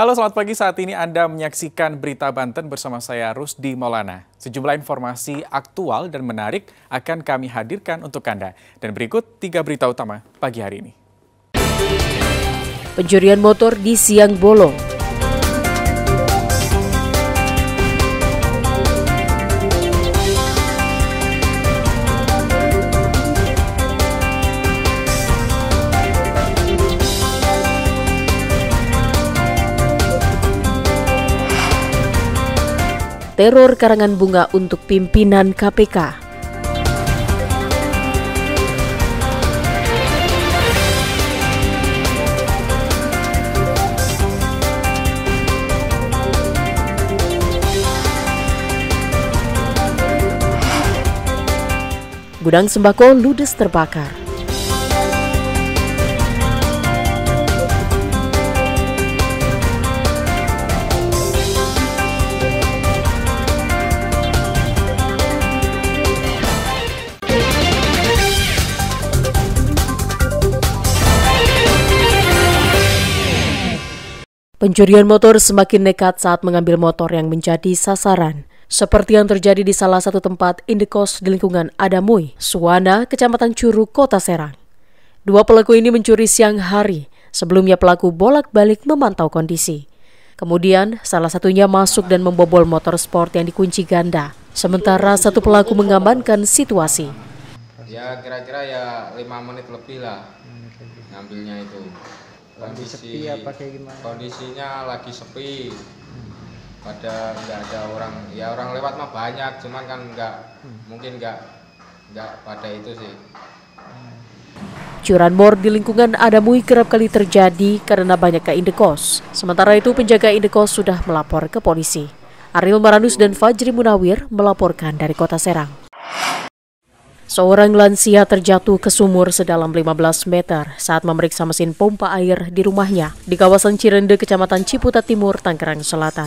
Halo, selamat pagi. Saat ini Anda menyaksikan Berita Banten bersama saya Rusdi Maulana. Sejumlah informasi aktual dan menarik akan kami hadirkan untuk Anda. Dan berikut 3 berita utama pagi hari ini. Pencurian motor di siang bolong. Teror karangan bunga untuk pimpinan KPK. Gudang sembako ludes terbakar. Pencurian motor semakin nekat saat mengambil motor yang menjadi sasaran. Seperti yang terjadi di salah satu tempat indekos di lingkungan Adamui, Suwana, Kecamatan Curug, Kota Serang. Dua pelaku ini mencuri siang hari. Sebelumnya pelaku bolak-balik memantau kondisi. Kemudian salah satunya masuk dan membobol motor sport yang dikunci ganda. Sementara satu pelaku mengamankan situasi. Ya kira-kira ya 5 menit lebih lah ngambilnya itu. Sepi apa kayak gimana? Kondisinya lagi sepi. Pada nggak ada orang, ya orang lewat mah banyak, cuman kan mungkin nggak pada itu sih. Curanmor di lingkungan Adamui kerap kali terjadi karena banyaknya indekos. Sementara itu penjaga indekos sudah melapor ke polisi. Ariel Maranus dan Fajri Munawir melaporkan dari Kota Serang. Seorang lansia terjatuh ke sumur sedalam 15 meter saat memeriksa mesin pompa air di rumahnya di kawasan Cirende, Kecamatan Ciputat Timur, Tangerang Selatan.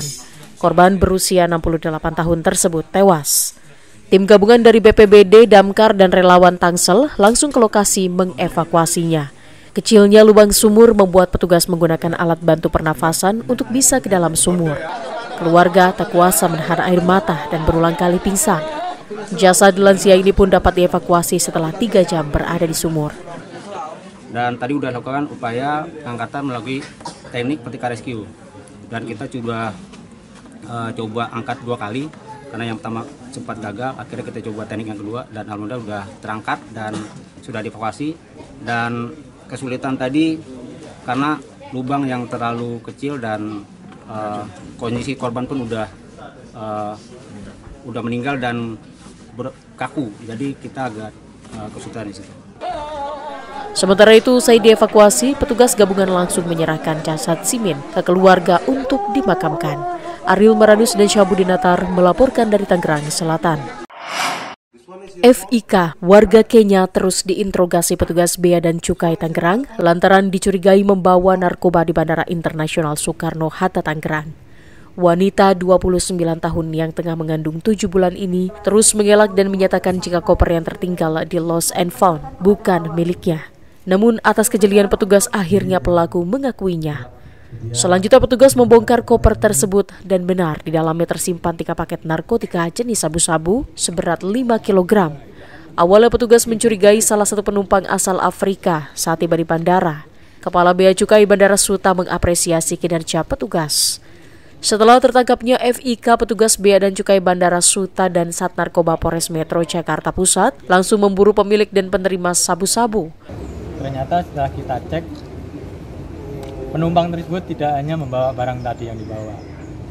Korban berusia 68 tahun tersebut tewas. Tim gabungan dari BPBD, Damkar, dan relawan Tangsel langsung ke lokasi mengevakuasinya. Kecilnya lubang sumur membuat petugas menggunakan alat bantu pernafasan untuk bisa ke dalam sumur. Keluarga tak kuasa menahan air mata dan berulang kali pingsan. Jasad lansia ini pun dapat dievakuasi setelah 3 jam berada di sumur. Dan tadi sudah lakukan upaya angkatan melalui teknik petika rescue. Dan kita sudah coba angkat 2 kali, karena yang pertama sempat gagal. Akhirnya kita coba teknik yang kedua dan alhamdulillah sudah terangkat dan sudah dievakuasi. Dan kesulitan tadi karena lubang yang terlalu kecil dan kondisi korban pun udah meninggal dan kaku, jadi kita agak kesulitan di situ. Sementara itu, usai dievakuasi, petugas gabungan langsung menyerahkan jasad Simin ke keluarga untuk dimakamkan. Ariel Maranus dan Syabudinatar melaporkan dari Tangerang Selatan. FIK, warga Kenya, terus diinterogasi petugas Bea dan Cukai Tangerang lantaran dicurigai membawa narkoba di Bandara Internasional Soekarno-Hatta, Tangerang. Wanita 29 tahun yang tengah mengandung 7 bulan ini terus mengelak dan menyatakan jika koper yang tertinggal di Lost and Found bukan miliknya. Namun atas kejelian petugas akhirnya pelaku mengakuinya. Selanjutnya petugas membongkar koper tersebut dan benar di dalamnya tersimpan 3 paket narkotika jenis sabu-sabu seberat 5 kg. Awalnya petugas mencurigai salah satu penumpang asal Afrika saat tiba di bandara. Kepala Bea Cukai Bandara Suta mengapresiasi kinerja petugas. Setelah tertangkapnya FIK, petugas Bea dan Cukai Bandara Suta dan Sat Narkoba Polres Metro Jakarta Pusat langsung memburu pemilik dan penerima sabu-sabu. Ternyata setelah kita cek, penumpang tersebut tidak hanya membawa barang tadi yang dibawa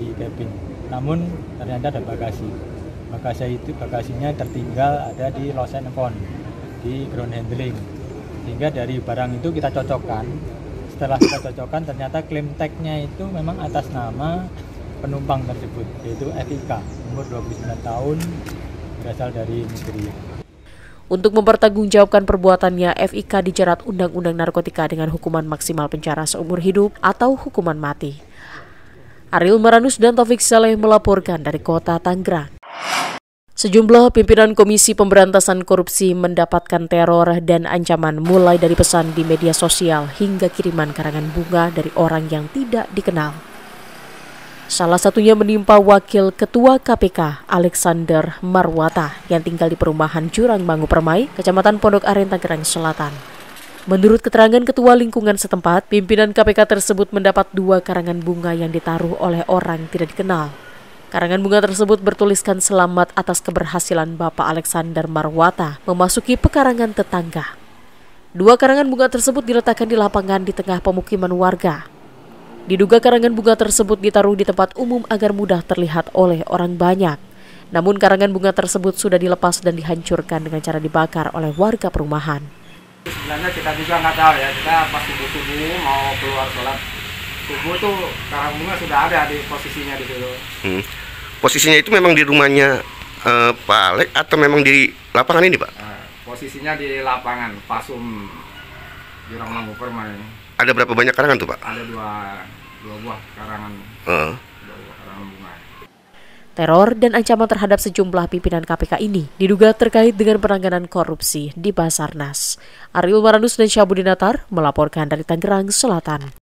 di cabin, namun ternyata ada bagasi. Bagasinya tertinggal ada di Lost and Found, di ground handling. Sehingga dari barang itu kita cocokkan. Setelah kita cocokkan, ternyata klaim tag-nya itu memang atas nama penumpang tersebut, yaitu FIK, umur 29 tahun, berasal dari Nigeria. Untuk mempertanggungjawabkan perbuatannya, FIK dijerat Undang-Undang Narkotika dengan hukuman maksimal penjara seumur hidup atau hukuman mati. Ariel Maranus dan Taufik Saleh melaporkan dari Kota Tangerang. Sejumlah pimpinan Komisi Pemberantasan Korupsi mendapatkan teror dan ancaman mulai dari pesan di media sosial hingga kiriman karangan bunga dari orang yang tidak dikenal. Salah satunya menimpa Wakil Ketua KPK Alexander Marwata yang tinggal di perumahan Jurang Mangu Permai, Kecamatan Pondok Aren, Tangerang Selatan. Menurut keterangan Ketua Lingkungan setempat, pimpinan KPK tersebut mendapat 2 karangan bunga yang ditaruh oleh orang tidak dikenal. Karangan bunga tersebut bertuliskan selamat atas keberhasilan Bapak Alexander Marwata memasuki pekarangan tetangga. 2 karangan bunga tersebut diletakkan di lapangan di tengah pemukiman warga. Diduga karangan bunga tersebut ditaruh di tempat umum agar mudah terlihat oleh orang banyak. Namun karangan bunga tersebut sudah dilepas dan dihancurkan dengan cara dibakar oleh warga perumahan. Sebenarnya kita juga nggak tahu ya, kita pas subuh-subuh mau keluar sholat subuh tuh karang bunga sudah ada di posisinya di situ. Posisinya itu memang di rumahnya Pak Alek atau memang di lapangan ini, Pak? Posisinya di lapangan Pasum Jurang Mangu Permai. Ada berapa banyak karangan tuh, Pak? Ada dua buah karangan. Dua buah karangan bunga. Teror dan ancaman terhadap sejumlah pimpinan KPK ini diduga terkait dengan penanganan korupsi di Basarnas. Ariel Maranus dan Syabudinatar melaporkan dari Tangerang Selatan.